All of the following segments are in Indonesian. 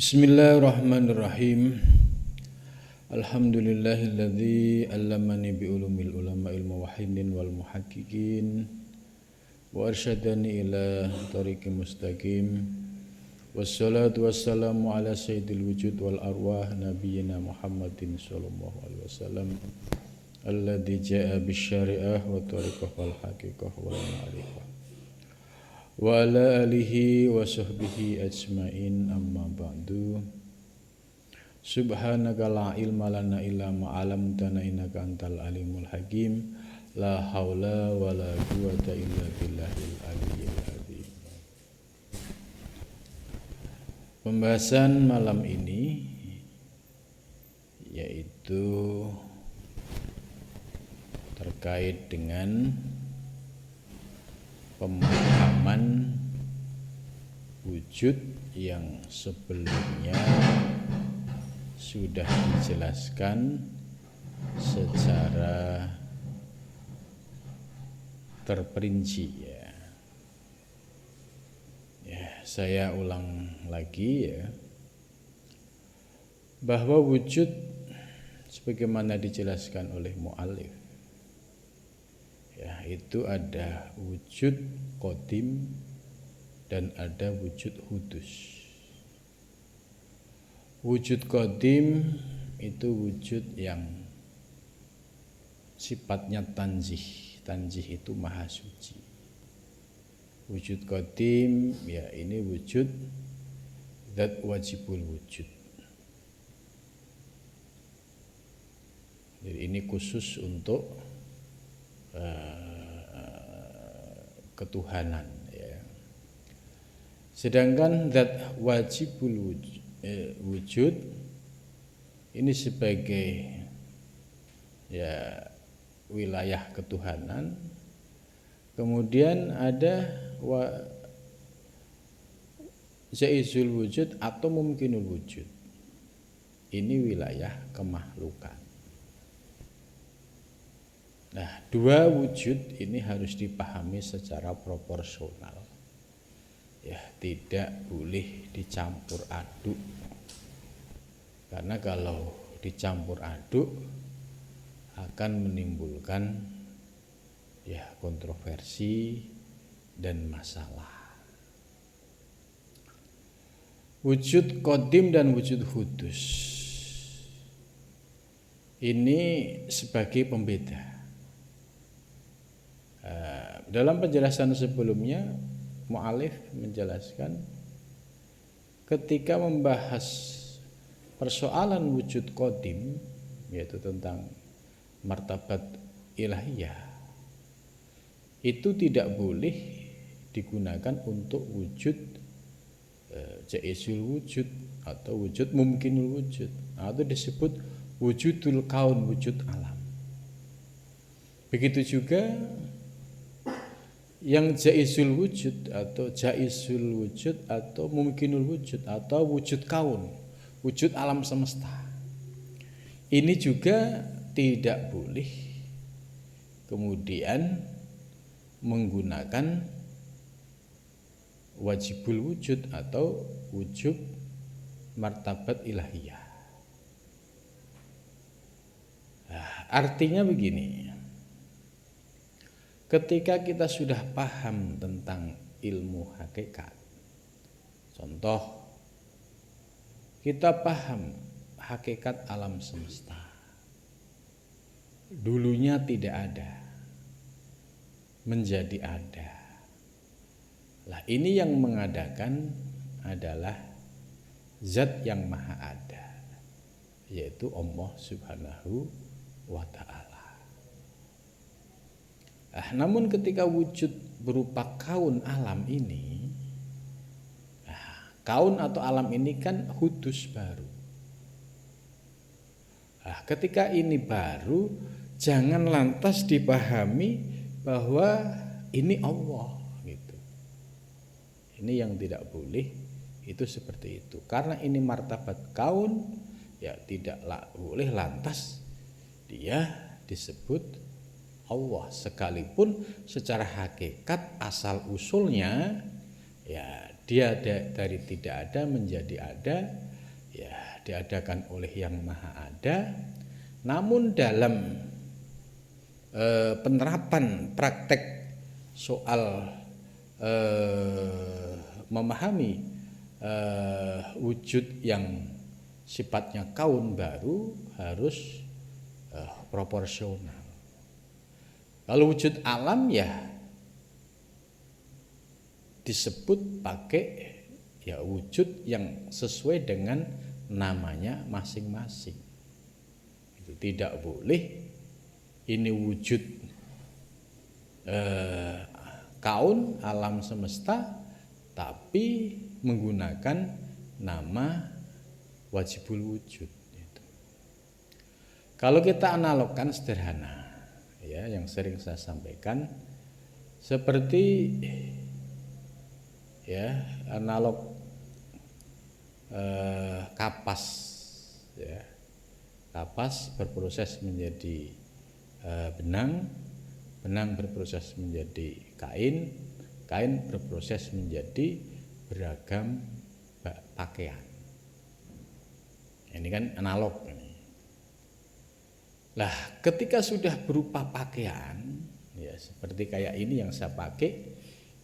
Bismillahirrahmanirrahim. Alhamdulillahilladzi allamani bi ulumil ulama'il muwahhidin wal muhaqqiqin wa arsyadani ila tariqil mustaqim. Wassalatu wassalamu ala sayyidil wujud wal arwah nabiyyina Muhammadin sallallahu alaihi wasallam alladzi jaa'a bisyari'ah wa tariqah wal haqiqah wal ma'rifah wa ala alihi wa sahbihi ajmain, amma ba'du. Subhanaka la ilma lana illa ma 'allamtana innaka antal alimul hakim. La haula wa la quwwata illa billahil aliyyil azim. Pembahasan malam ini yaitu terkait dengan pemahaman wujud yang sebelumnya sudah dijelaskan secara terperinci ya. Saya ulang lagi ya, bahwa wujud sebagaimana dijelaskan oleh mu'allif ya, itu ada wujud qadim dan ada wujud hudus. Wujud qadim itu wujud yang sifatnya tanzih. Tanzih itu maha suci. Wujud qadim ya, ini wujud zat wajibul wujud. Jadi ini khusus untuk ketuhanan ya. Sedangkan zat wajibul wujud ini sebagai ya wilayah ketuhanan. Kemudian ada jaizul wujud atau mumkinul wujud. Ini wilayah kemakhlukan. Nah, dua wujud ini harus dipahami secara proporsional. Ya, tidak boleh dicampur aduk. Karena kalau dicampur aduk akan menimbulkan ya kontroversi dan masalah. Wujud qadim dan wujud hudus ini sebagai pembeda. Dalam penjelasan sebelumnya mu'allif menjelaskan ketika membahas persoalan wujud qadim, yaitu tentang martabat ilahiyah, itu tidak boleh digunakan untuk wujud jaizul wujud atau wujud mumkinul wujud, atau disebut wujudul kaun, wujud alam. Begitu juga yang jaizul wujud atau jaizul wujud atau mumkinul wujud atau wujud kaun, wujud alam semesta, ini juga tidak boleh kemudian menggunakan wajibul wujud atau wujud martabat ilahiyah. Artinya begini, ketika kita sudah paham tentang ilmu hakikat, contoh kita paham hakikat alam semesta, dulunya tidak ada, menjadi ada. Lah, ini yang mengadakan adalah zat yang maha ada, yaitu Allah Subhanahu wa ta'ala. Namun ketika wujud berupa kaun alam ini, kaun atau alam ini kan hudus baru. Ketika ini baru, jangan lantas dipahami bahwa ini Allah gitu. Ini yang tidak boleh, itu seperti itu. Karena ini martabat kaun, ya tidaklah boleh lantas dia disebut Allah, sekalipun secara hakikat asal usulnya ya dia dari tidak ada menjadi ada, diadakan oleh Yang Maha Ada, namun dalam penerapan praktek soal memahami wujud yang sifatnya kaun baru harus proporsional. Kalau wujud alam ya disebut pakai ya wujud yang sesuai dengan namanya masing-masing. Itu tidak boleh ini wujud kaun alam semesta tapi menggunakan nama wajibul wujud. Kalau kita analogkan sederhana, ya yang sering saya sampaikan seperti ya analog kapas, ya kapas berproses menjadi benang, benang berproses menjadi kain, kain berproses menjadi beragam pakaian. Ini kan analog ini. Lah, ketika sudah berupa pakaian, ya seperti kayak ini yang saya pakai,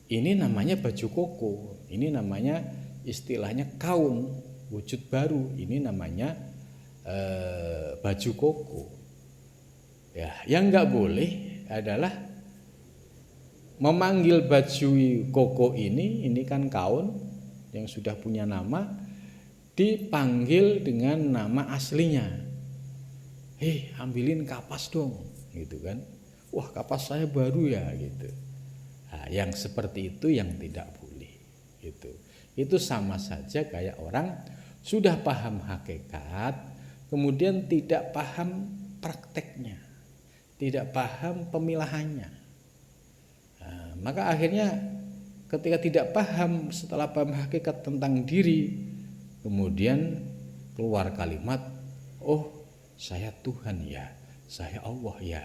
ini namanya baju koko, ini namanya istilahnya kaun, wujud baru, ini namanya baju koko. Ya, yang nggak boleh adalah memanggil baju koko ini kan kaun yang sudah punya nama, dipanggil dengan nama aslinya. Ambilin kapas dong, gitu kan? Wah, kapas saya baru ya, gitu. Nah, yang seperti itu yang tidak boleh, gitu. Itu sama saja kayak orang sudah paham hakikat, kemudian tidak paham prakteknya, tidak paham pemilahannya. Nah, maka akhirnya ketika tidak paham setelah paham hakikat tentang diri, kemudian keluar kalimat, oh saya Tuhan ya, saya Allah ya.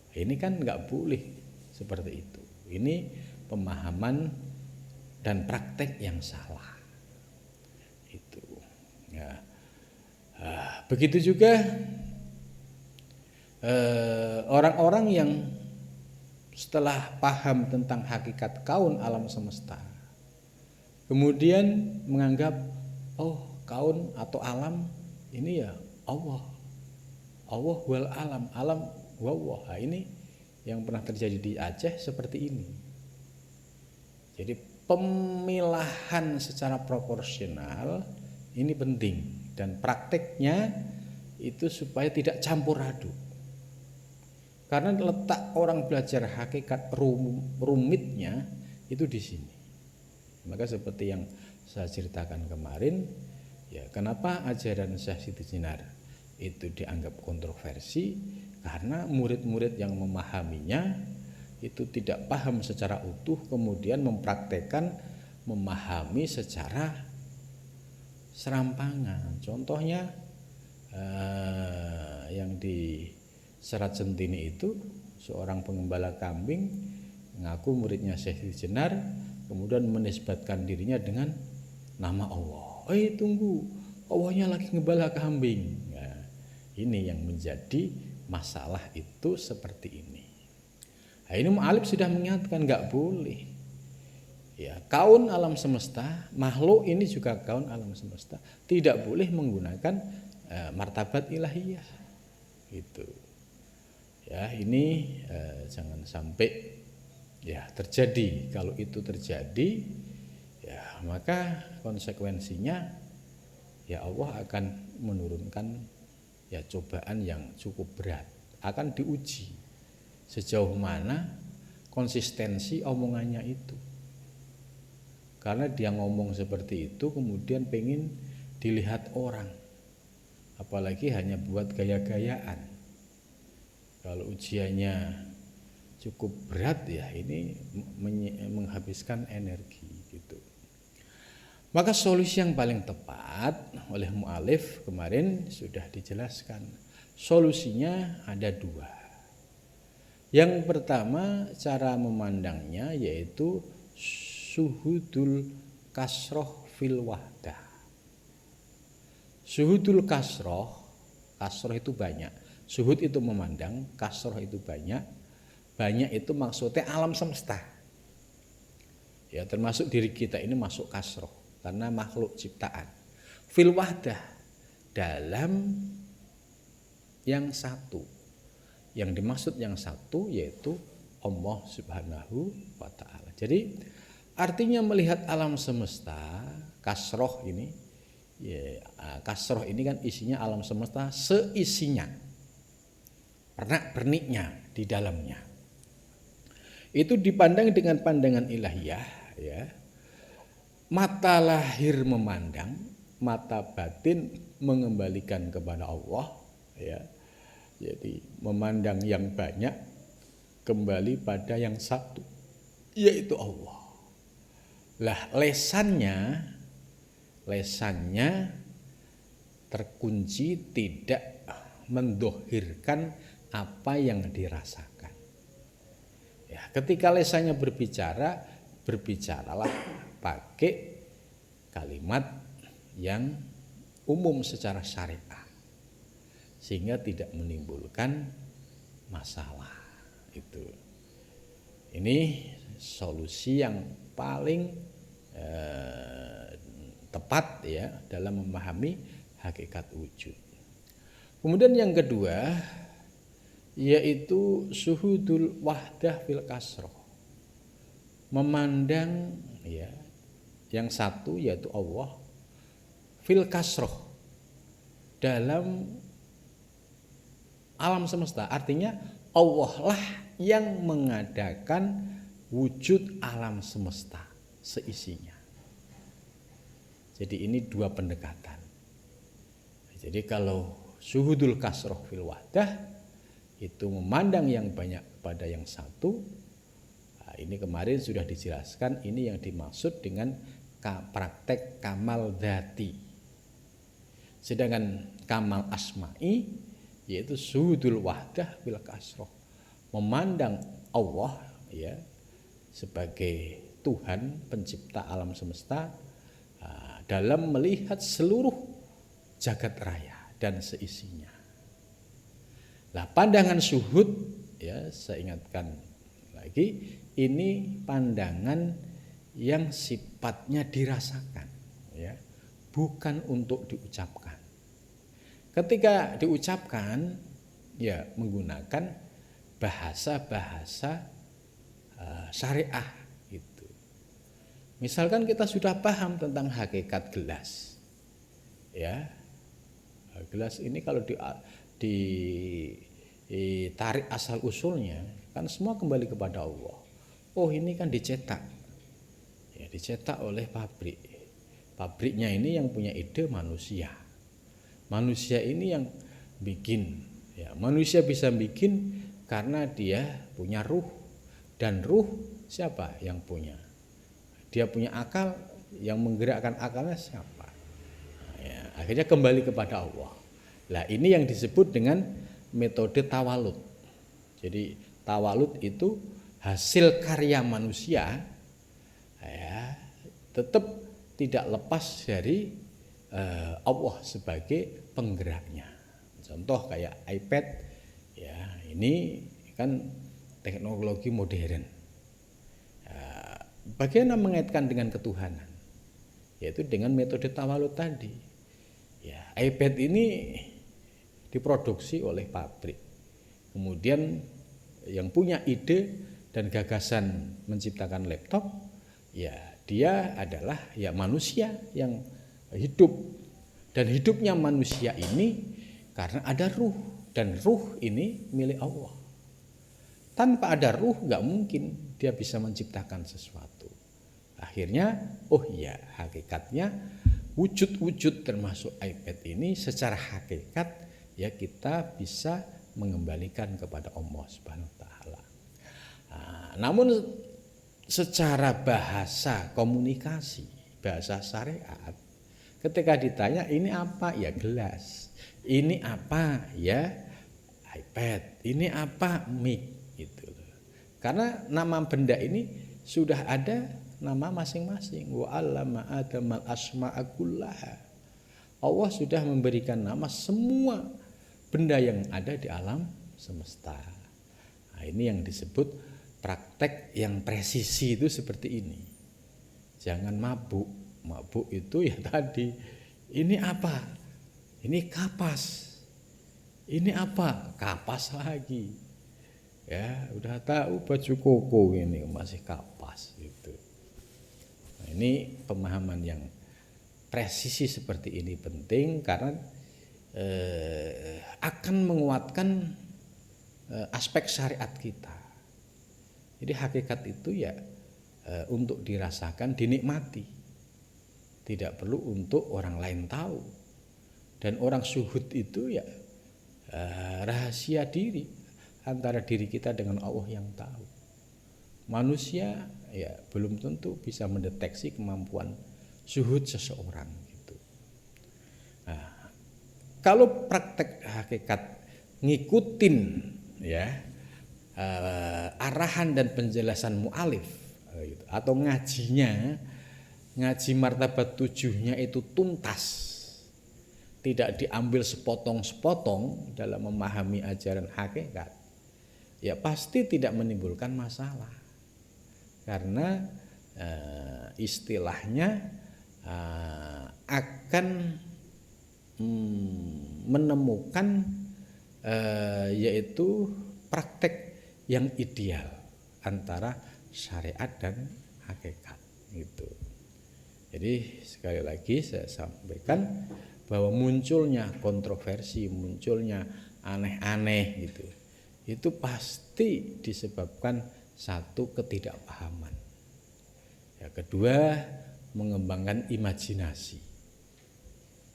Ini kan nggak boleh seperti itu. Ini pemahaman dan praktek yang salah. Itu. Ya. Begitu juga orang-orang yang setelah paham tentang hakikat kaun alam semesta, kemudian menganggap oh kaun atau alam ini ya Allah. Allah wal alam, alam wawah. Nah, ini yang pernah terjadi di Aceh seperti ini. Jadi pemilahan secara proporsional ini penting dan prakteknya itu supaya tidak campur aduk. Karena letak orang belajar hakikat rumitnya itu di sini. Maka seperti yang saya ceritakan kemarin, ya kenapa ajaran Syekh Siti Jenar itu dianggap kontroversi karena murid-murid yang memahaminya itu tidak paham secara utuh, kemudian mempraktekkan memahami secara serampangan. Contohnya yang di Serat Centini itu seorang pengembala kambing mengaku muridnya Syekh Jenar, kemudian menisbatkan dirinya dengan nama Allah. Tunggu, Allahnya lagi ngembala kambing. Ini yang menjadi masalah itu seperti ini. Nah, ini mu'alif sudah mengingatkan nggak boleh. Ya, kaun alam semesta, makhluk ini juga kaun alam semesta, tidak boleh menggunakan martabat ilahiyah. Gitu. Ya, ini jangan sampai ya terjadi. Kalau itu terjadi, ya maka konsekuensinya ya Allah akan menurunkan ya cobaan yang cukup berat, akan diuji sejauh mana konsistensi omongannya itu. Karena dia ngomong seperti itu kemudian pengen dilihat orang, apalagi hanya buat gaya-gayaan. Kalau ujiannya cukup berat ya ini menghabiskan energi gitu. Maka solusi yang paling tepat oleh mu'alif kemarin sudah dijelaskan. Solusinya ada dua. Yang pertama cara memandangnya yaitu suhudul kasroh fil wahdah. Suhudul kasroh, kasroh itu banyak. Suhud itu memandang, kasroh itu banyak. Banyak itu maksudnya alam semesta. Ya, termasuk diri kita ini masuk kasroh karena makhluk ciptaan. Fil wahdah, dalam yang satu. Yang dimaksud yang satu yaitu Allah Subhanahu wa ta'ala. Jadi artinya melihat alam semesta, kasroh ini, ya, kasroh ini kan isinya alam semesta seisinya, pernak-perniknya di dalamnya. Itu dipandang dengan pandangan ilahiyah, ya. Mata lahir memandang, mata batin mengembalikan kepada Allah, ya. Jadi memandang yang banyak kembali pada yang satu, yaitu Allah. Lah lesannya terkunci tidak mendohirkan apa yang dirasakan. Ya, ketika lesannya berbicara, berbicaralah pakai kalimat yang umum secara syariah, sehingga tidak menimbulkan masalah. Itu. Ini solusi yang paling tepat ya dalam memahami hakikat wujud. Kemudian yang kedua yaitu suhudul wahdah fil kasroh, memandang ya yang satu yaitu Allah fil kasroh, dalam alam semesta. Artinya Allah lah yang mengadakan wujud alam semesta seisinya. Jadi ini dua pendekatan. Jadi kalau suhudul kasroh fil wahdah itu memandang yang banyak kepada yang satu. Nah, ini kemarin sudah dijelaskan, ini yang dimaksud dengan praktek kamal dzati. Sedangkan kamal asma'i yaitu suhudul wahdah fil kasroh, memandang Allah ya sebagai Tuhan pencipta alam semesta dalam melihat seluruh jagat raya dan seisinya. Lah pandangan suhud ya, saya ingatkan lagi, ini pandangan yang sifatnya dirasakan ya, bukan untuk diucapkan. Ketika diucapkan ya menggunakan bahasa-bahasa syariah gitu. Misalkan kita sudah paham tentang hakikat gelas. Ya. Gelas ini kalau ditarik asal usulnya kan semua kembali kepada Allah. Oh, ini kan dicetak. Ya, dicetak oleh pabrik. Pabriknya ini yang punya ide manusia. Manusia ini yang bikin. Ya, manusia bisa bikin karena dia punya ruh. Dan ruh siapa yang punya? Dia punya akal, yang menggerakkan akalnya siapa? Ya, akhirnya kembali kepada Allah. Lah ini yang disebut dengan metode tawalud. Jadi tawalud itu hasil karya manusia ya, tetap tidak lepas dari Allah sebagai penggeraknya. Contoh kayak iPad ya, ini kan teknologi modern. Bagaimana mengaitkan dengan ketuhanan? Yaitu dengan metode tawalud tadi. Ya, iPad ini diproduksi oleh pabrik. Kemudian yang punya ide dan gagasan menciptakan laptop, ya dia adalah ya manusia yang hidup. Dan hidupnya manusia ini karena ada ruh, dan ruh ini milik Allah. Tanpa ada ruh nggak mungkin dia bisa menciptakan sesuatu. Akhirnya, oh iya, hakikatnya wujud-wujud termasuk iPad ini secara hakikat ya kita bisa mengembalikan kepada Allah Subhanahu wa taala. Namun secara bahasa komunikasi, bahasa syariat, ketika ditanya ini apa? Ya gelas. Ini apa? Ya iPad. Ini apa? Mic. Gitu. Karena nama benda ini sudah ada nama masing-masing. Wa 'allama Adamal asma'a kullaha. Allah sudah memberikan nama semua benda yang ada di alam semesta. Nah, ini yang disebut praktek yang presisi itu seperti ini. Jangan mabuk. Mabuk itu ya tadi, ini apa? Ini kapas. Ini apa? Kapas lagi. Ya, udah tahu baju koko ini masih kapas gitu. Nah, ini pemahaman yang presisi seperti ini penting karena akan menguatkan aspek syariat kita. Jadi hakikat itu ya untuk dirasakan, dinikmati. Tidak perlu untuk orang lain tahu. Dan orang syuhud itu ya rahasia diri antara diri kita dengan Allah yang tahu. Manusia ya belum tentu bisa mendeteksi kemampuan syuhud seseorang gitu. Nah, kalau praktek hakikat ngikutin ya arahan dan penjelasan mu'alif gitu, atau ngaji martabat 7-nya itu tuntas, tidak diambil sepotong-sepotong dalam memahami ajaran hakikat, ya pasti tidak menimbulkan masalah karena istilahnya akan menemukan yaitu praktek yang ideal antara syariat dan hakikat gitu. Jadi sekali lagi saya sampaikan bahwa munculnya kontroversi, munculnya aneh-aneh gitu, itu pasti disebabkan satu ketidakpahaman. Ya, kedua mengembangkan imajinasi.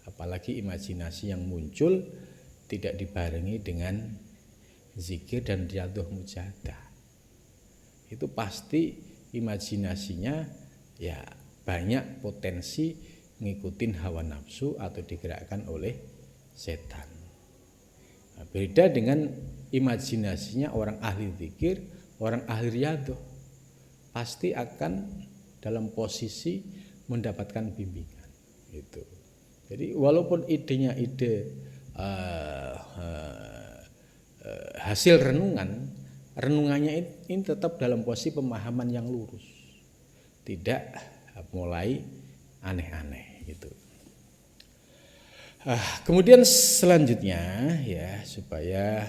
Apalagi imajinasi yang muncul tidak dibarengi dengan zikir dan riyadhah mujahadah. Itu pasti imajinasinya ya banyak potensi ngikutin hawa nafsu atau digerakkan oleh setan. Nah, beda dengan imajinasinya orang ahli zikir, orang ahli riyadhah. Pasti akan dalam posisi mendapatkan bimbingan gitu. Jadi walaupun idenya ide hasil renungannya ini tetap dalam posisi pemahaman yang lurus, tidak mulai aneh-aneh gitu. Kemudian selanjutnya ya supaya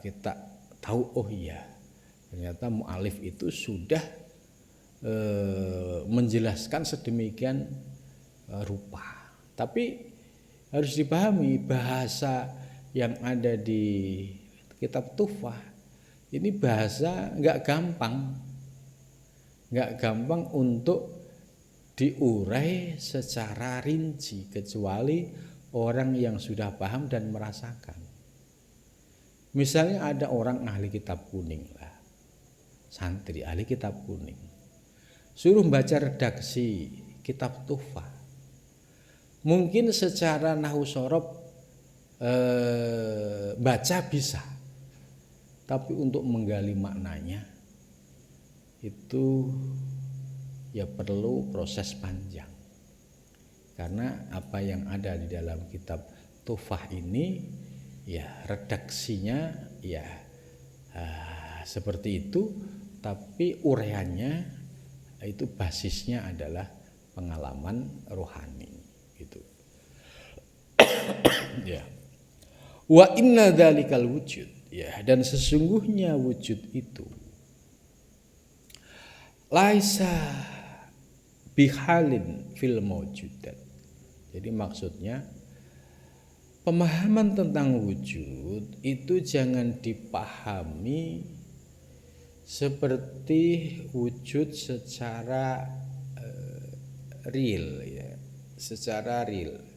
kita tahu, oh iya ternyata mu'alif itu sudah menjelaskan sedemikian rupa. Tapi harus dipahami bahasa yang ada di kitab Tuhfah ini bahasa nggak gampang untuk diurai secara rinci kecuali orang yang sudah paham dan merasakan. Misalnya ada orang ahli kitab kuning lah, santri ahli kitab kuning, suruh baca redaksi kitab Tuhfah. Mungkin secara nahwu shorof baca bisa, tapi untuk menggali maknanya itu ya perlu proses panjang. Karena apa yang ada di dalam kitab Tuhfah ini ya redaksinya ya seperti itu, tapi uraiannya itu basisnya adalah pengalaman rohani gitu. Ya. Wa inna dzalikal wujud, ya, dan sesungguhnya wujud itu laisa bihalin fil mawjudat. Jadi maksudnya pemahaman tentang wujud itu jangan dipahami seperti wujud secara real ya, secara real.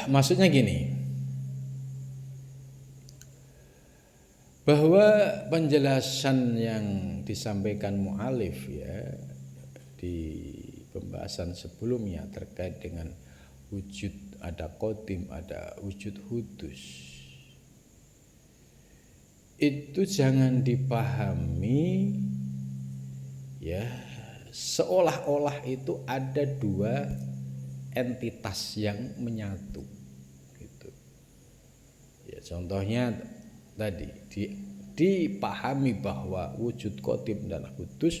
Maksudnya gini, bahwa penjelasan yang disampaikan mu'alif ya di pembahasan sebelumnya terkait dengan wujud ada qadim, ada wujud hudus, itu jangan dipahami ya seolah-olah itu ada dua entitas yang menyatu gitu. Ya contohnya tadi dipahami bahwa wujud qadim dan hudus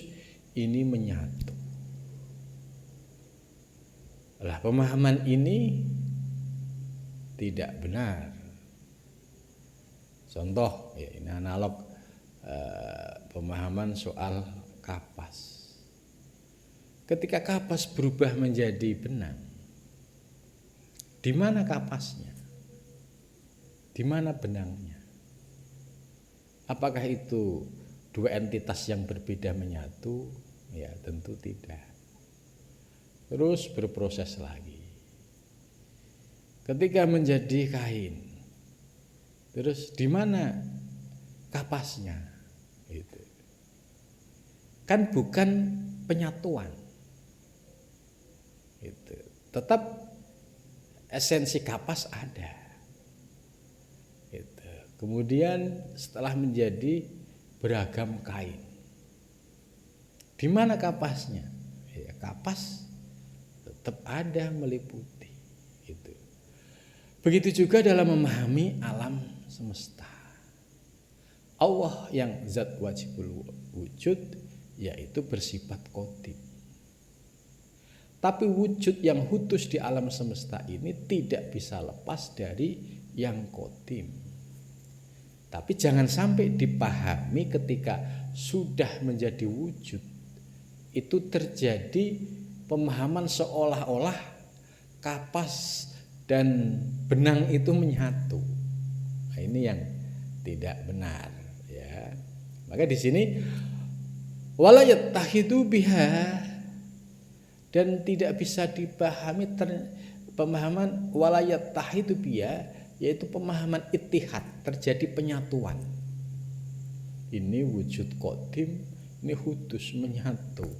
ini menyatu. Lah pemahaman ini tidak benar. Contoh ya ini analog pemahaman soal kapas. Ketika kapas berubah menjadi benang, di mana kapasnya? Di mana benangnya? Apakah itu dua entitas yang berbeda menyatu? Ya tentu tidak. Terus berproses lagi. Ketika menjadi kain, terus di mana kapasnya? Itu kan bukan penyatuan. Itu tetap esensi kapas ada. Itu. Kemudian setelah menjadi beragam kain, di mana kapasnya? Ya, kapas tetap ada meliputi. Itu. Begitu juga dalam memahami alam semesta. Allah yang zat wajibul wujud yaitu bersifat qadim. Tapi wujud yang hudus di alam semesta ini tidak bisa lepas dari yang qadim. Tapi jangan sampai dipahami ketika sudah menjadi wujud itu terjadi pemahaman seolah-olah kapas dan benang itu menyatu. Nah, ini yang tidak benar ya. Maka di sini wala yattahidu biha, dan tidak bisa dipahami pemahaman wala yattahidu biha, yaitu pemahaman ittihad, terjadi penyatuan. Ini wujud qadim, ini hudus menyatu.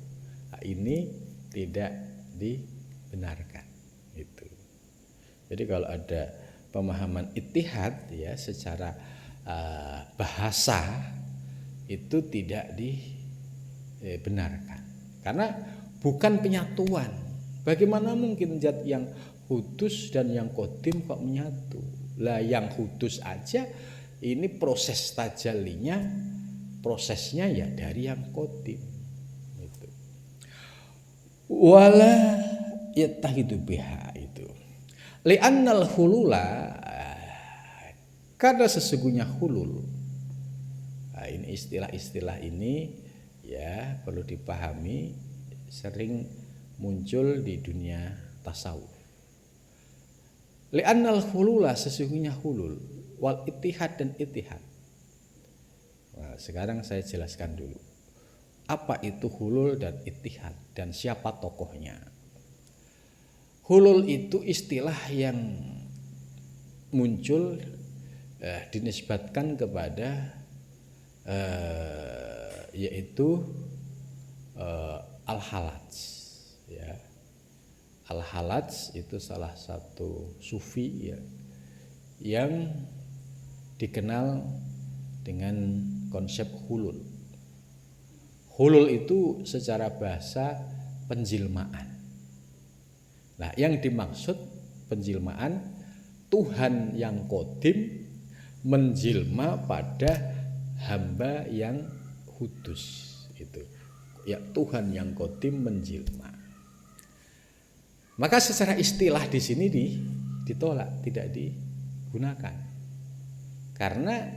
Nah, ini tidak dibenarkan itu. Jadi kalau ada pemahaman ittihad ya secara bahasa itu tidak dibenarkan karena bukan penyatuan. Bagaimana mungkin zat yang hudus dan yang qadim kok menyatu? Lah yang hudus aja ini proses tajallinya, prosesnya ya dari yang qadim itu. Wala yattahidu biha itu. Li'annal hulula, karena sesungguhnya hulul. Nah, ini istilah-istilah ini ya perlu dipahami, sering muncul di dunia tasawuf. Li'annal hulula, sesungguhnya hulul, wal ittihad dan ittihad. Nah, sekarang saya jelaskan dulu apa itu hulul dan ittihad dan siapa tokohnya. Hulul itu istilah yang muncul dinisbatkan kepada yaitu Al-Halaj ya. Al-Halaj itu salah satu sufi ya, yang dikenal dengan konsep hulul. Hulul itu secara bahasa penjilmaan. Nah, yang dimaksud penjilmaan Tuhan yang qadim menjilma pada hamba yang hudus itu. Ya, Tuhan yang qadim menjilma. Maka secara istilah di sini ditolak, tidak digunakan. Karena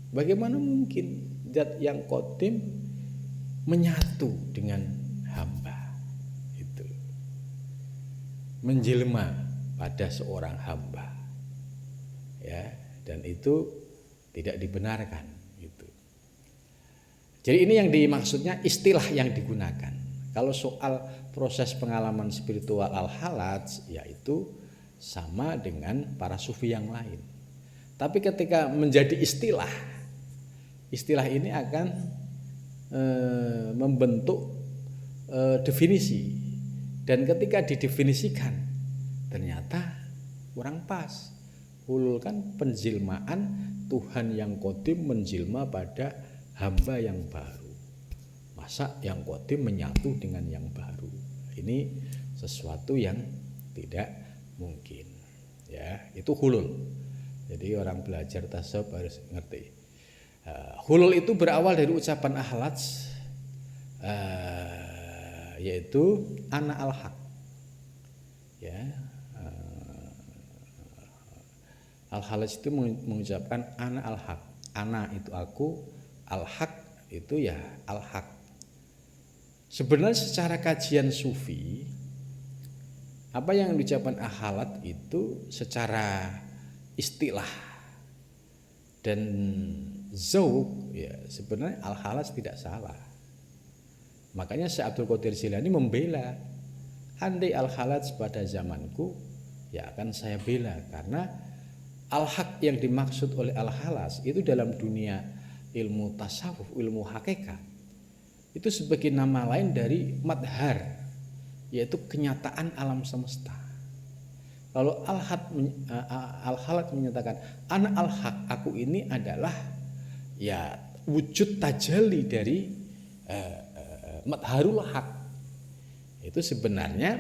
bagaimana mungkin zat yang qadim menyatu dengan hamba itu. Menjelma pada seorang hamba. Ya, dan itu tidak dibenarkan gitu. Jadi ini yang dimaksudnya istilah yang digunakan. Kalau soal proses pengalaman spiritual al-halaj yaitu sama dengan para sufi yang lain. Tapi ketika menjadi istilah ini akan membentuk definisi, dan ketika didefinisikan ternyata kurang pas. Hulul kan penjilmaan Tuhan yang qadim menjilma pada hamba yang baru. masa yang qadim menyatu dengan yang baru. Ini sesuatu yang tidak mungkin. Ya, itu hulul. Jadi orang belajar tasawuf harus ngerti. Hulul itu berawal dari ucapan Al-Halaj, yaitu ana al-haq. Ya, Al-Halaj itu mengucapkan ana al-haq. Ana itu aku, al-haq itu ya al-haq. Sebenarnya secara kajian sufi, apa yang diucapkan Al-Halaj itu secara istilah dan zauq ya sebenarnya Al-Halaj tidak salah. Makanya Syekh Abdul Qadir Jilani membela, andai Al-Halaj pada zamanku ya akan saya bela, karena al-haq yang dimaksud oleh Al-Halaj itu dalam dunia ilmu tasawuf, ilmu hakikat, itu sebagai nama lain dari madhar, yaitu kenyataan alam semesta. Kalau Al-Halaj menyatakan ana al-haq, aku ini adalah ya wujud tajalli dari madharul haq, itu sebenarnya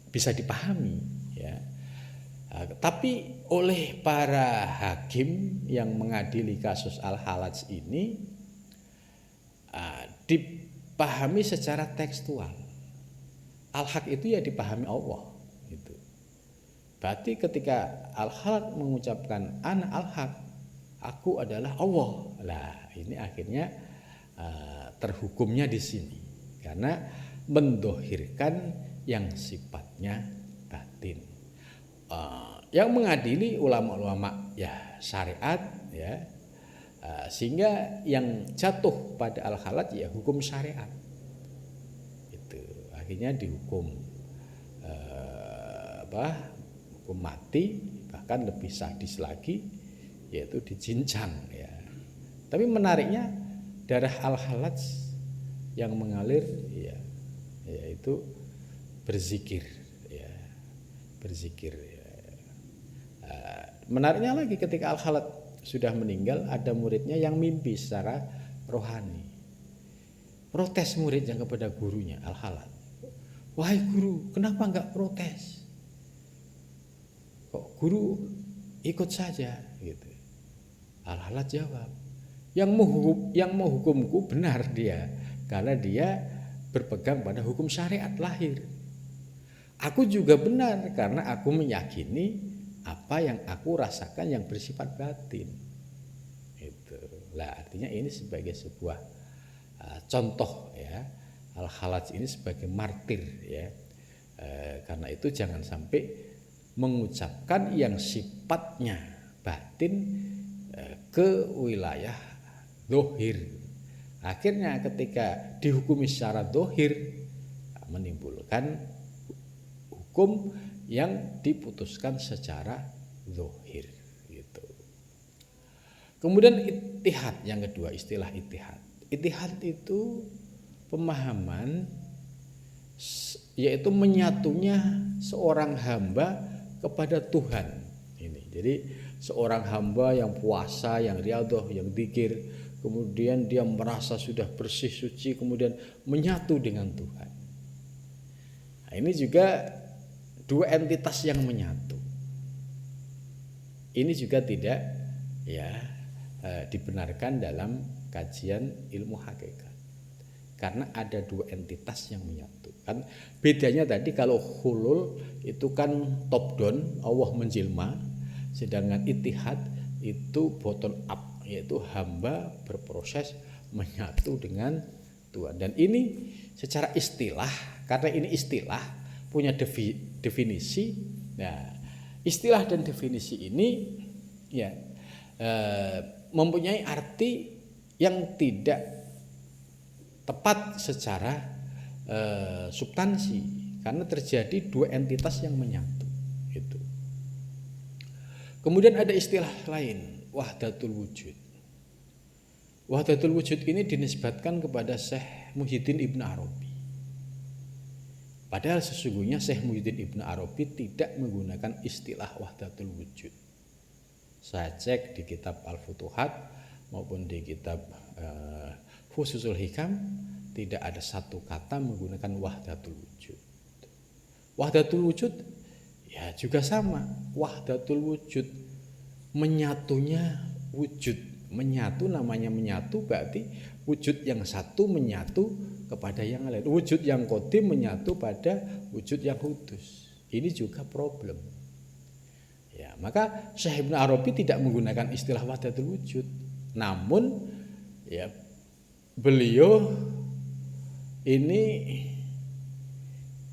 bisa dipahami ya. Tapi oleh para hakim yang mengadili kasus Al-Halaj ini dipahami secara tekstual. Al-haq itu ya dipahami Allah gitu. Berarti ketika Al-Halaj mengucapkan ana al-haq, aku adalah Allah. Lah, ini akhirnya terhukumnya di sini karena mendohirkan yang sifatnya batin. Yang mengadili ulama-ulama ya syariat ya, sehingga yang jatuh pada Al-Halaj ya hukum syariat. Itu akhirnya dihukum hukum mati, bahkan lebih sadis lagi yaitu dicincang ya. Tapi menariknya darah Al-Halaj yang mengalir ya yaitu berzikir ya, berzikir ya. Menariknya lagi ketika Al-Halaj sudah meninggal, ada muridnya yang mimpi secara rohani. Protes muridnya kepada gurunya Al-Halaj, wahai guru, kenapa enggak protes? Kok guru ikut saja gitu. Al-Halaj jawab, yang menghukumku benar dia, karena dia berpegang pada hukum syariat lahir. Aku juga benar karena aku meyakini apa yang aku rasakan yang bersifat batin. Itu. Lah artinya ini sebagai sebuah contoh ya, Al-Halaj ini sebagai martir ya. Karena itu jangan sampai mengucapkan yang sifatnya batin ke wilayah dohir. Akhirnya ketika dihukumi secara dohir menimbulkan hukum yang diputuskan secara dohir gitu. Kemudian ittihad yang kedua, istilah ittihad. Ittihad itu pemahaman yaitu menyatunya seorang hamba kepada Tuhan. Ini. Jadi seorang hamba yang puasa, yang riyadhah, yang zikir, kemudian dia merasa sudah bersih suci, kemudian menyatu dengan Tuhan. Nah, ini juga dua entitas yang menyatu. Ini juga tidak ya dibenarkan dalam kajian ilmu hakikat. Karena ada dua entitas yang menyatu. Kan bedanya tadi kalau hulul itu kan top down, Allah menjelma, sedangkan ittihad itu bottom up, yaitu hamba berproses menyatu dengan Tuhan. Dan ini secara istilah, karena ini istilah punya definisi. Nah, istilah dan definisi ini ya mempunyai arti yang tidak tepat secara substansi, karena terjadi dua entitas yang menyatu itu. Kemudian ada istilah lain, wahdatul wujud. Wahdatul wujud ini dinisbatkan kepada Syekh Muhyiddin Ibn Arabi. Padahal sesungguhnya Syekh Muhyiddin Ibn Arabi tidak menggunakan istilah wahdatul wujud. Saya cek di kitab Al-Futuhat maupun di kitab Fususul Hikam tidak ada satu kata menggunakan wahdatul wujud. Wahdatul wujud ya juga sama. Wahdatul wujud, menyatunya wujud. Menyatu, namanya menyatu berarti wujud yang satu menyatu kepada yang lain. Wujud yang qadim menyatu pada wujud yang hudus. Ini juga problem. Ya, maka Syekh Ibnu Arabi tidak menggunakan istilah wahdatul wujud. Namun ya beliau ini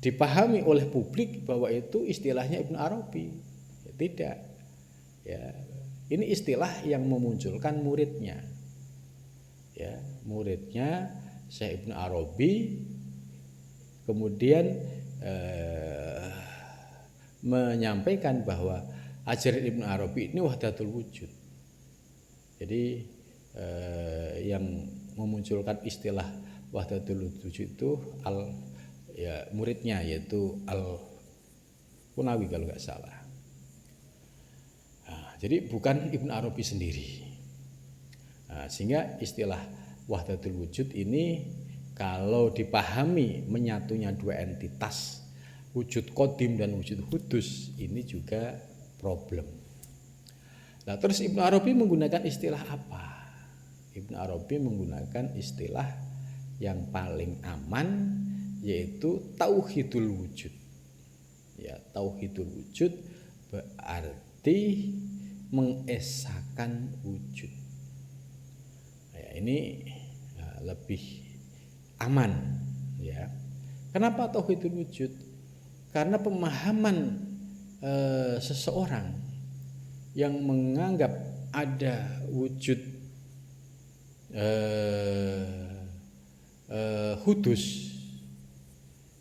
dipahami oleh publik bahwa itu istilahnya Ibnu Arabi. Ya, tidak. Ya, ini istilah yang memunculkan muridnya. Ya, muridnya Syekh Ibnu Arabi kemudian menyampaikan bahwa ajaran Ibnu Arabi ini wahdatul wujud. Jadi yang memunculkan istilah wahdatul wujud itu muridnya, yaitu Al-Qunawi kalau nggak salah. Nah, jadi bukan Ibnu Arabi sendiri. Nah, sehingga istilah wahdatul wujud ini kalau dipahami menyatunya dua entitas, wujud qadim dan wujud hudus, ini juga problem. Nah, terus Ibnu Arabi menggunakan istilah apa? Ibnu Arabi menggunakan istilah yang paling aman, yaitu tauhidul wujud. Ya, tauhidul wujud berarti mengesahkan wujud. Ya, ini lebih aman, ya. Kenapa tauhidul wujud? Karena pemahaman seseorang yang menganggap ada wujud hudus,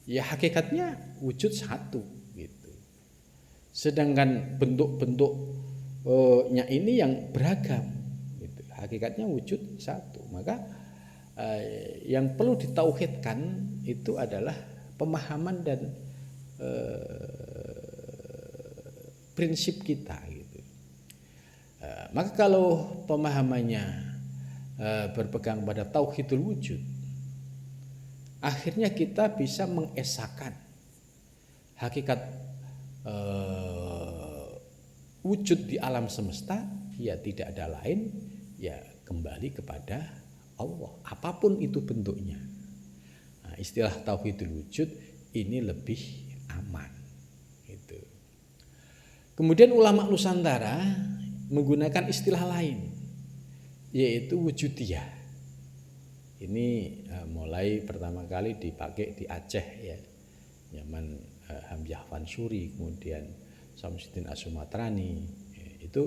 ya hakikatnya wujud satu gitu. Sedangkan bentuk-bentuknya ini yang beragam gitu. Hakikatnya wujud satu. Maka yang perlu ditauhidkan itu adalah pemahaman dan prinsip kita gitu. Maka kalau pemahamannya berpegang pada tauhidul wujud, akhirnya kita bisa mengesahkan hakikat wujud di alam semesta, ya tidak ada lain, ya kembali kepada Allah, apapun itu bentuknya. Nah, istilah tauhidul wujud ini lebih aman gitu. Kemudian ulama Nusantara menggunakan istilah lain, yaitu wujudiyah. Ini mulai pertama kali dipakai di Aceh, ya, zaman Hamzah Fansuri, kemudian Samsuddin As-Sumatrani, itu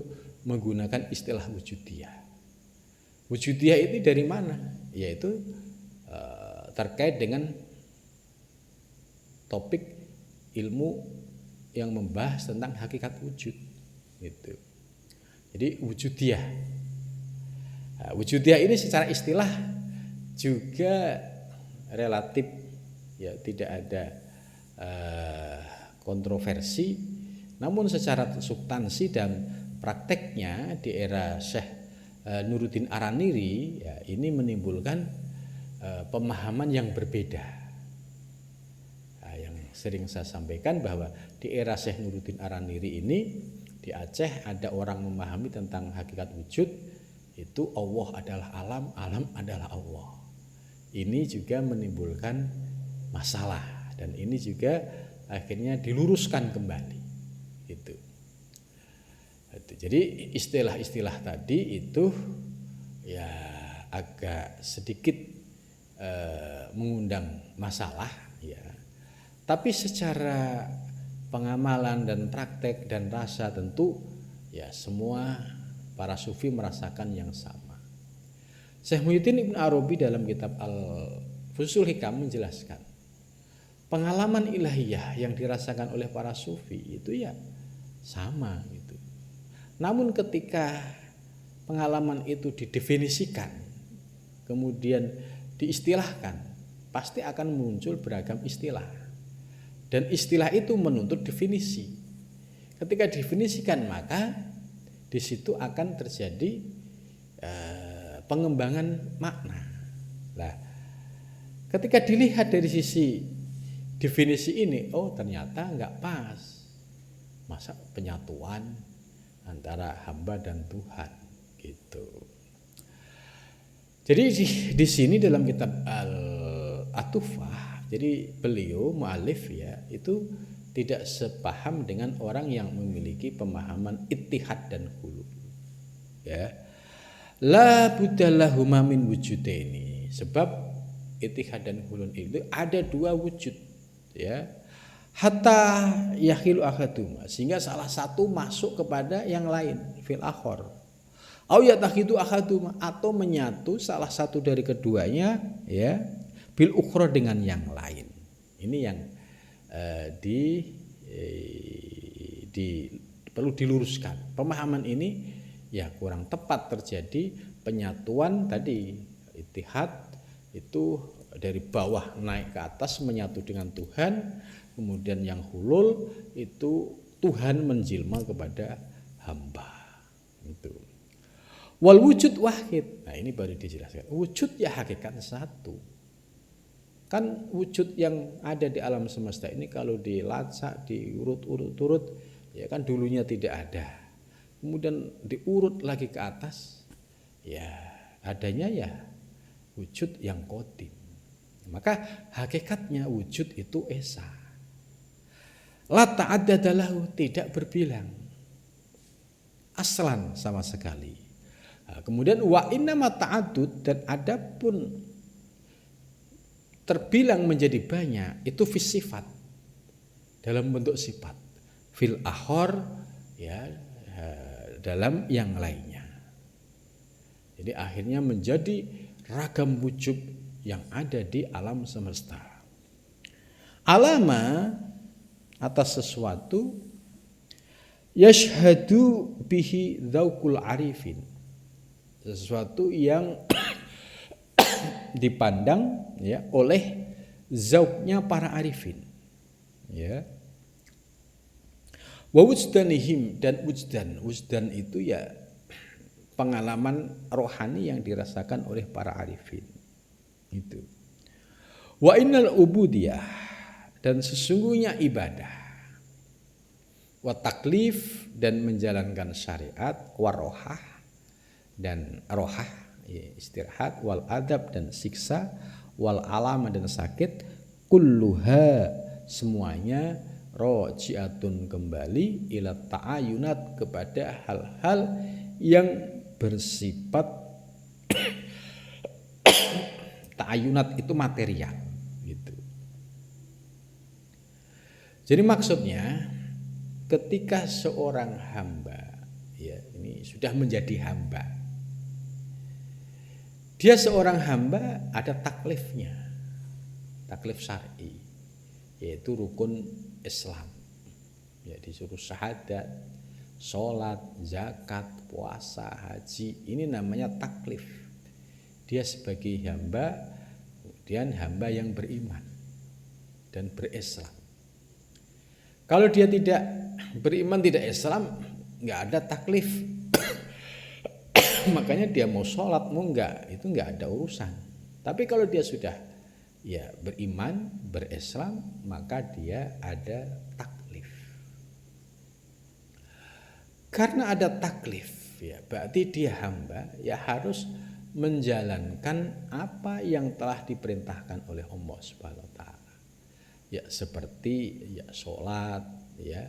menggunakan istilah wujudiyah. Wujudiyah itu dari mana? Yaitu terkait dengan topik ilmu yang membahas tentang hakikat wujud gitu. Jadi wujudiyah. Nah, wujudiyah ini secara istilah juga relatif, ya tidak ada kontroversi, namun secara substansi dan prakteknya di era Syekh Nuruddin Araniri, ya, ini menimbulkan pemahaman yang berbeda. Nah, yang sering saya sampaikan bahwa di era Syekh Nuruddin Araniri ini di Aceh ada orang memahami tentang hakikat wujud itu Allah adalah alam, alam adalah Allah. Ini juga menimbulkan masalah dan ini juga akhirnya diluruskan kembali itu. Jadi istilah-istilah tadi itu ya agak sedikit mengundang masalah, ya. Tapi secara pengamalan dan praktek dan rasa tentu ya semua para sufi merasakan yang sama. Syekh Muhyiddin Ibnu Arabi dalam kitab Al-Fusul Hikam menjelaskan pengalaman ilahiyah yang dirasakan oleh para sufi itu ya sama gitu. Namun ketika pengalaman itu didefinisikan, kemudian diistilahkan, pasti akan muncul beragam istilah. Dan istilah itu menuntut definisi. Ketika definisikan, maka di situ akan terjadi pengembangan makna. Nah, Ketika dilihat dari sisi definisi ini, oh ternyata nggak pas. Masa penyatuan antara hamba dan Tuhan gitu. Jadi di sini dalam kitab Al-Atufah, jadi beliau mu'alif ya itu tidak sepaham dengan orang yang memiliki pemahaman ittihad dan hulul. Ya. La buddalahuma min wujudaini. Sebab ittihad dan hulul itu ada dua wujud ya. Hatta yakhilu ahaduma, sehingga salah satu masuk kepada yang lain fil akhor. Au yatakhidu ahaduma, atau menyatu salah satu dari keduanya ya bil ukhra dengan yang lain. Ini yang perlu diluruskan. Pemahaman ini ya kurang tepat, terjadi penyatuan tadi ittihad itu dari bawah naik ke atas menyatu dengan Tuhan, kemudian yang hulul itu Tuhan menjelma kepada hamba. Itu. Wal wujud wahid. Nah, ini baru dijelaskan. Wujud ya hakikat satu. Kan wujud yang ada di alam semesta ini kalau dilacak, diurut-urut ya kan dulunya tidak ada. Kemudian diurut lagi ke atas, ya adanya ya wujud yang qadim. Maka hakikatnya wujud itu esa. La ta'addada lahu, tidak berbilang. Aslan sama sekali. Nah, kemudian wa innama ta'addud, dan adapun terbilang menjadi banyak itu fis sifat, dalam bentuk sifat, fil akhor ya dalam yang lainnya. Jadi akhirnya menjadi ragam wujud yang ada di alam semesta. Alama atas sesuatu yashhadu bihi dzauqul arifin, sesuatu yang dipandang ya oleh zauqnya para arifin ya. Wa wujdanihim, dan wujdan itu ya pengalaman rohani yang dirasakan oleh para arifin itu. Wa innal ubudiyah, dan sesungguhnya ibadah, wa taklif, dan menjalankan syariat, warohah, dan rohah ya, istirahat, wal adab, dan siksa, wal alam, dan sakit, kulluha, semuanya rojiatun, kembali, ila ta'ayunat, kepada hal-hal yang bersifat ta'ayunat itu material gitu. Jadi maksudnya ketika seorang hamba ya ini sudah menjadi hamba, dia seorang hamba, ada taklifnya, taklif syar'i, yaitu rukun Islam ya, disuruh syahadat, sholat, zakat, puasa, haji. Ini namanya taklif. Dia sebagai hamba, kemudian hamba yang beriman dan berislam. Kalau dia tidak beriman, tidak Islam, nggak ada taklif. Makanya dia mau sholat, mau enggak, itu nggak ada urusan. Tapi kalau dia sudah ya beriman, berislam, maka dia ada taklif. Karena ada taklif ya, berarti dia hamba ya harus menjalankan apa yang telah diperintahkan oleh Allah Subhanahu wa taala. Ya seperti ya sholat, ya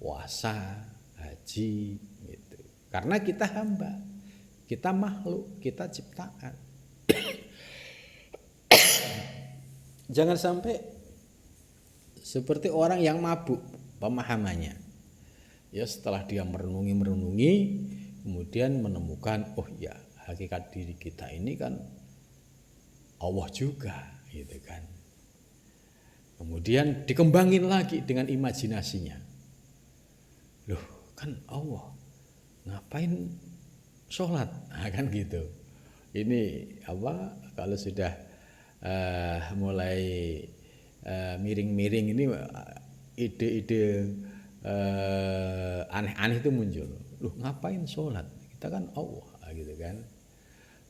puasa, haji gitu. Karena kita hamba, kita makhluk, kita ciptaan. Jangan sampai seperti orang yang mabuk pemahamannya. Ya setelah dia merenungi, kemudian menemukan, oh ya hakikat diri kita ini kan Allah juga, gitu kan. Kemudian dikembangin lagi dengan imajinasinya. Loh kan Allah, ngapain sholat? Nah, kan gitu. Ini apa? Kalau sudah mulai miring-miring ini ide-ide aneh-aneh itu muncul. Loh ngapain sholat? Kita kan Allah, gitu kan.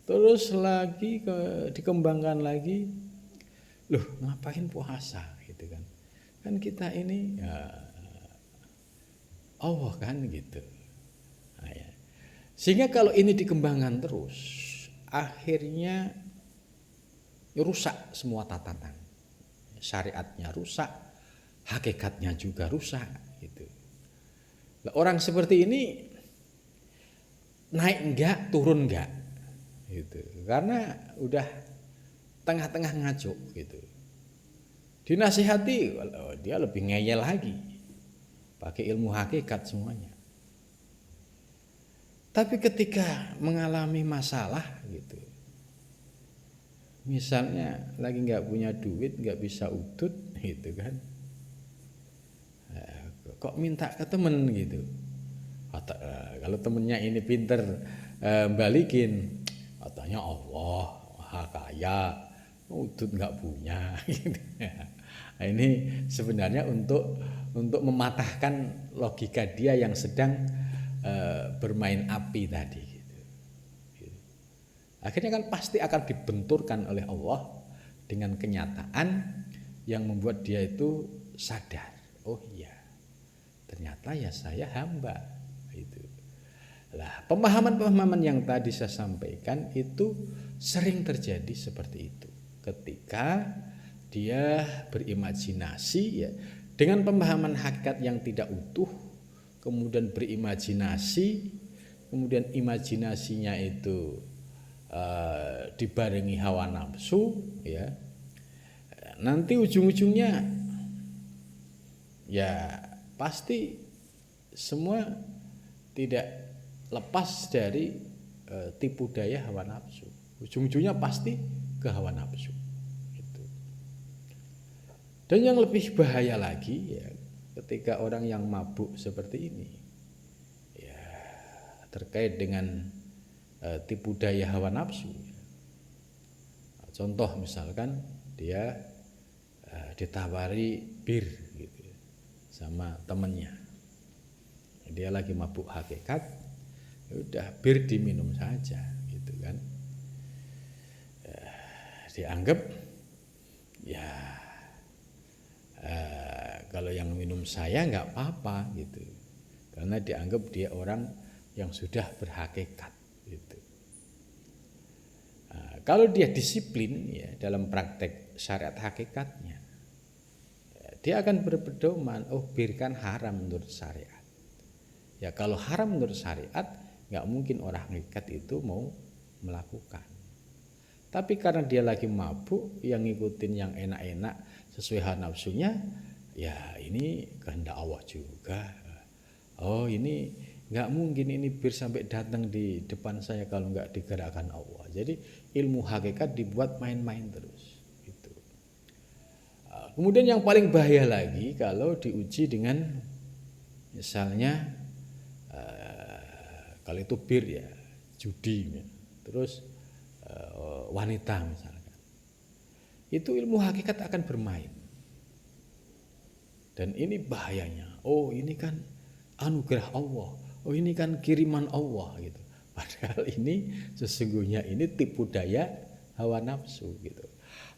Terus lagi dikembangkan lagi. Loh, ngapain puasa gitu kan? Kan kita ini ya, Allah kan gitu. Nah, ya. Sehingga kalau ini dikembangkan terus, akhirnya rusak semua tatanan. Syariatnya rusak, hakikatnya juga rusak gitu. Nah, orang seperti ini naik enggak, turun enggak gitu. Karena udah tengah-tengah ngaco gitu. Dinasihati, dia lebih ngeyel lagi. Pakai ilmu hakikat semuanya. Tapi ketika mengalami masalah gitu, misalnya lagi nggak punya duit, nggak bisa udut gitu kan, kok minta ke temen gitu. Kalau temennya ini pinter balikin, katanya Allah maha kaya, udut nggak punya. Gitu. Nah, ini sebenarnya untuk mematahkan logika dia yang sedang bermain api tadi. Gitu. Akhirnya kan pasti akan dibenturkan oleh Allah dengan kenyataan yang membuat dia itu sadar. Oh iya, ternyata ya saya hamba. Itu. Lah, pemahaman-pemahaman yang tadi saya sampaikan itu sering terjadi seperti itu. Ketika dia berimajinasi ya, dengan pemahaman hakikat yang tidak utuh, kemudian berimajinasi, kemudian imajinasinya itu dibarengi hawa nafsu, ya, nanti ujung-ujungnya ya pasti semua tidak lepas dari tipu daya hawa nafsu. Ujung-ujungnya pasti ke hawa nafsu. Gitu. Dan yang lebih bahaya lagi ya, ketika orang yang mabuk seperti ini, ya terkait dengan tipu daya hawa nafsu. Contoh misalkan dia ditawari bir gitu sama temennya, dia lagi mabuk hakikat, ya udah bir diminum saja gitu kan, dianggap ya kalau yang minum saya nggak apa-apa gitu, karena dianggap dia orang yang sudah berhakikat gitu. Nah, kalau dia disiplin ya dalam praktek syariat hakikatnya, dia akan berpedoman, oh bir kan haram menurut syariat. Ya kalau haram menurut syariat, nggak mungkin orang hakikat itu mau melakukan. Tapi karena dia lagi mabuk, yang ngikutin yang enak-enak sesuai hawa nafsunya, ya ini kehendak Allah juga. Oh ini nggak mungkin ini bir sampai datang di depan saya kalau nggak digerakkan Allah. Jadi ilmu hakikat dibuat main-main terus. Gitu. Kemudian yang paling bahaya lagi kalau diuji dengan misalnya kalau itu bir ya judi, terus wanita misalkan, itu ilmu hakikat akan bermain. Dan ini bahayanya. Oh ini kan anugerah Allah. Oh ini kan kiriman Allah gitu. Padahal ini sesungguhnya ini tipu daya hawa nafsu gitu.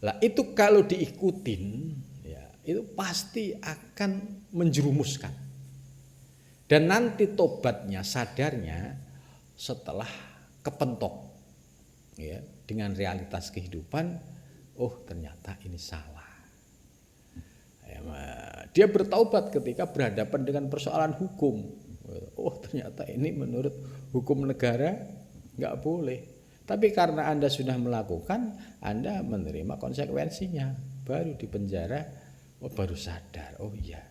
Lah itu kalau diikutin ya itu pasti akan menjerumuskan. Dan nanti tobatnya, sadarnya setelah kepentok ya dengan realitas kehidupan, oh ternyata ini salah. Dia bertaubat ketika berhadapan dengan persoalan hukum. Oh ternyata ini menurut hukum negara nggak boleh. Tapi karena Anda sudah melakukan, Anda menerima konsekuensinya. Baru di penjara, oh baru sadar, oh iya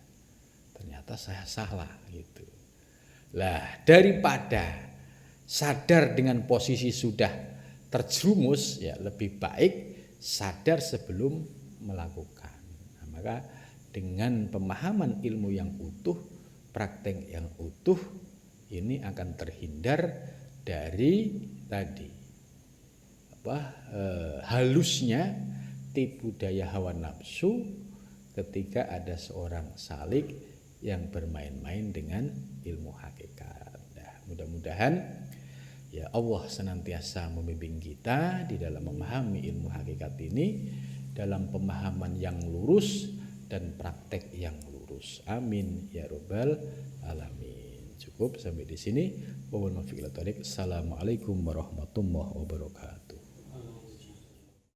ternyata saya salah gitu. Lah daripada sadar dengan posisi sudah terjerumus, ya lebih baik sadar sebelum melakukan. Nah, maka dengan pemahaman ilmu yang utuh, praktek yang utuh, ini akan terhindar dari tadi halusnya tipu daya hawa nafsu ketika ada seorang salik yang bermain-main dengan ilmu hakikat. Nah, mudah-mudahan ya Allah senantiasa membimbing kita di dalam memahami ilmu hakikat ini, dalam pemahaman yang lurus dan praktek yang lurus. Amin ya rabbal alamin. Cukup sampai di sini. Assalamualaikum warahmatullahi wabarakatuh.